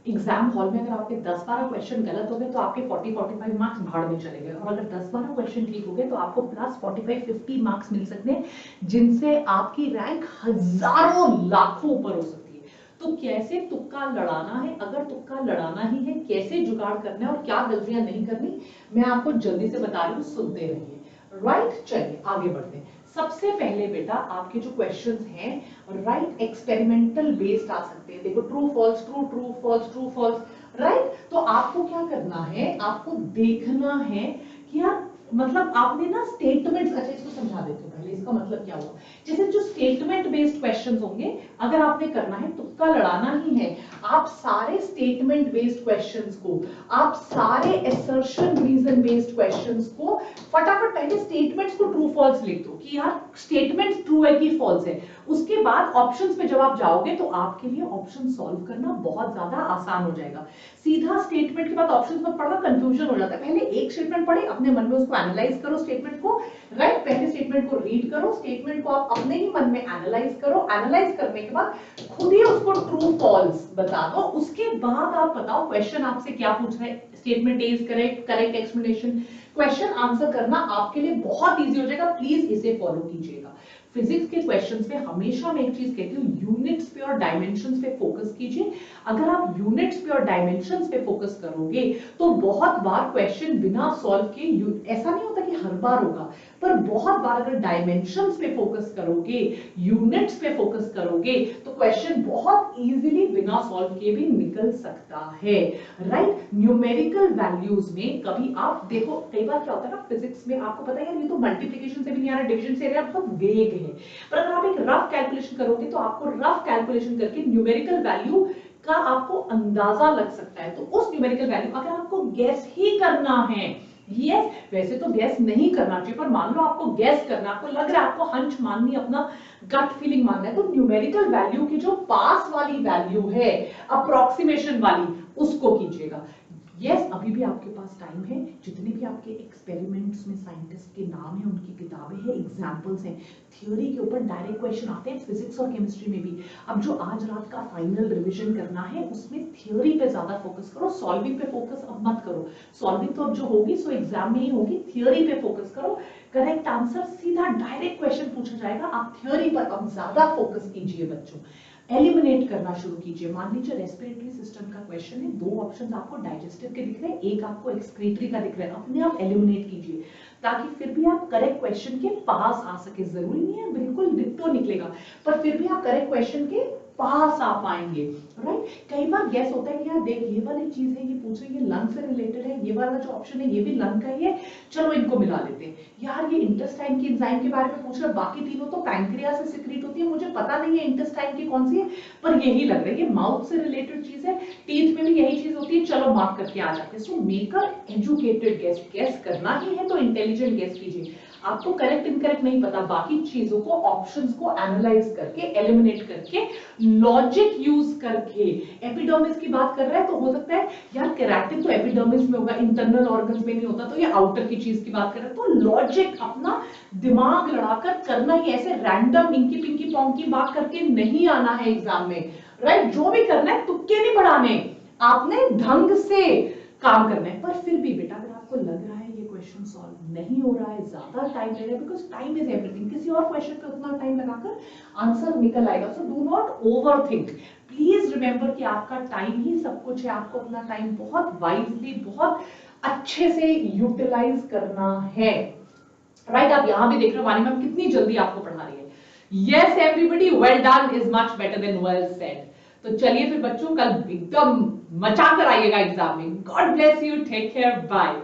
Exam hall में अगर आपके 10-12 क्वेश्चन गलत हो गए तो आपके 40-45 मार्क्स भाड़ में चले गए, और अगर 10-12 क्वेश्चन ठीक हो गए तो आपको प्लस 45-50 मार्क्स मिल सकते हैं, जिनसे आपकी रैंक हजारों लाखों ऊपर हो सकती है। तो कैसे तुक्का लड़ाना है, अगर तुक्का लड़ाना ही है, कैसे जुगाड़ करना है और क्या गलतियां नहीं करनी, मैं आपको जल्दी से बता रही हूँ, सुनते रहिए। राइट, चलिए आगे बढ़ते हैं। सबसे पहले बेटा आपके जो क्वेश्चंस हैं राइट एक्सपेरिमेंटल बेस्ड आ सकते हैं। देखो true false true true false true false, right. तो आपको क्या करना है, आपको देखना है कि यार मतलब आपने ना स्टेटमेंट्स, अच्छा इसको समझा देते हो पहले, इसका मतलब क्या हुआ। जैसे जो स्टेटमेंट बेस्ड क्वेश्चंस होंगे, अगर आपने करना है तुक्का लड़ाना ही है, आप सारे स्टेटमेंट बेस्ड क्वेश्चंस को, आप सारे असर्शन रीजन बेस्ड क्वेश्चंस को फटाफट पहले स्टेटमेंट्स को ट्रू फॉल्स लिख दो कि यार स्टेटमेंट ट्रू है कि फॉल्स है। उसके बाद ऑप्शंस पे जब आप जाओगे तो आपके लिए ऑप्शन सॉल्व करना बहुत ज्यादा आसान हो जाएगा। सीधा स्टेटमेंट के बाद ऑप्शंस मत पढ़ना, कंफ्यूजन हो जाता है। पहले एक स्टेटमेंट पढ़े, अपने मन में उसको एनालाइज करो स्टेटमेंट को, राइट। पहले स्टेटमेंट को रीड करो, स्टेटमेंट को आप अपने ही मन में एनालाइज करो, एनालाइज करने के बाद खुद ही उसको ट्रू फॉल्स बता दो। उसके बाद आप बताओ क्वेश्चन आपसे क्या पूछ रहे हैं, statement A is correct, correct explanation, question answer करना आपके लिए बहुत इजी हो जाएगा। प्लीज इसे फॉलो कीजिएगा। फिजिक्स के क्वेश्चंस पे हमेशा मैं एक चीज कहती हूँ, यूनिट्स पे और डायमेंशंस पे फोकस कीजिए। अगर आप यूनिट्स पे और डायमेंशंस पे फोकस करोगे तो बहुत बार क्वेश्चन बिना सॉल्व के, ऐसा नहीं होता कि हर बार होगा, पर बहुत बार अगर डायमेंशंस पे फोकस करोगे, यूनिट्स पे फोकस करोगे, तो क्वेश्चन बहुत इजीली बिना सॉल्व किए भी निकल सकता है, राइट। न्यूमेरिकल वैल्यूज में कभी आप देखो, कई बार क्या होता है ना फिजिक्स में, आपको पता है यार ये तो मल्टीप्लिकेशन से भी नहीं आ रहा, डिवीजन से आ रहा है, बहुत वेग है। पर अगर आप एक रफ कैलकुलेशन करोगे तो आपको रफ कैलकुलेशन करके न्यूमेरिकल वैल्यू का आपको अंदाजा लग सकता है। तो उस न्यूमेरिकल वैल्यू अगर आपको गैस ही करना है, यस वैसे तो गैस नहीं करना चाहिए, पर मान लो आपको गैस करना, आपको लग रहा है, आपको हंच माननी, अपना गट फीलिंग मानना है, तो न्यूमेरिकल वैल्यू की जो पास वाली वैल्यू है, अप्रोक्सीमेशन वाली, उसको कीजिएगा। यस अभी भी आपके पास टाइम है, जितने भी आपके एक्सपेरिमेंट्स में साइंटिस्ट के नाम है, उनकी किताबें हैं, एग्जांपल्स हैं, थ्योरी के ऊपर डायरेक्ट क्वेश्चन आते हैं फिजिक्स और केमिस्ट्री में भी। अब जो आज रात का फाइनल रिवीजन करना है उसमें थ्योरी पे ज्यादा फोकस करो, सॉल्विंग पे फोकस अब मत करो। सॉल्विंग तो अब जो होगी सो एग्जाम में ही होगी, थ्योरी पे फोकस करो। करेक्ट आंसर सीधा डायरेक्ट क्वेश्चन पूछा जाएगा, आप थ्योरी पर अब ज्यादा फोकस कीजिए बच्चों। एलिमिनेट करना शुरू कीजिए। मान लीजिए रेस्पिरेटरी सिस्टम का क्वेश्चन है, दो ऑप्शंस आपको डाइजेस्टिव के दिख रहे हैं, एक आपको एक्सक्रीटरी का दिख रहा है, अपने आप एलिमिनेट कीजिए ताकि फिर भी आप करेक्ट क्वेश्चन के पास आ सके। जरूरी नहीं है बिल्कुल डिट्टो निकलेगा, पर फिर भी आप करेक्ट क्वेश्चन के पास आ पाएंगे, राइट। कई बार गैस होता है कि यार देख ये वाली चीज है, ये पूछ रही है लंग से रिलेटेड है, ये वाला जो ऑप्शन है ये भी लंग का ही है, चलो इनको मिला लेते हैं। यार ये इंटेस्टाइन की एंजाइम के बारे में पूछ रहा है, बाकी तीनों तो पैंक्रियास से सिक्रीट होती है, मुझे पता नहीं है इंटेस्टाइन की कौन सी है, पर यही लग रहा है ये माउथ से रिलेटेड चीज है, टीथ में भी यही चीज होती है, चलो मार्क करके आ जाते हैं। So make a educated guess, guess करना ही है तो इंटेलिजेंट गेस कीजिए। आपको करेक्ट इनकरेक्ट नहीं पता, बाकी चीजों को, ऑप्शंस को एनालाइज करके, एलिमिनेट करके, लॉजिक यूज करके। एपिडर्मिस की बात कर रहा है तो हो सकता है यार केराटिन तो एपिडर्मिस में होगा, इंटरनल ऑर्गन्स में नहीं होता, तो ये आउटर की चीज की बात कर रहा है। तो लॉजिक, अपना दिमाग लड़ाकर करना ही, ऐसे रैंडम इंकी पिंकी पॉन्ग की बात करके नहीं आना है एग्जाम में, राइट। जो भी करना है तुक्के नहीं बढ़ाने, आपने ढंग से काम करना है। पर फिर भी बेटा अगर आपको लग रहा है ये क्वेश्चन सॉल्व नहीं हो रहा है, ज्यादा टाइम लग रहा है, बिकॉज टाइम इज एवरीथिंग, किसी और क्वेश्चन पे उतना टाइम लगाकर आंसर निकल आएगा। So do not overthink, please remember कि आपका टाइम ही सब कुछ है, आपको अपना टाइम बहुत वाइजली, बहुत अच्छे से यूटिलाइज करना है, राइट। आप यहां भी देख रहे हो वानी मैम कितनी जल्दी आपको पढ़ा रही है। Yes everybody, well done is much better than well said. तो चलिए फिर बच्चों, कल एकदम मचा कर आइएगा एग्जाम में। God bless you, take care, bye.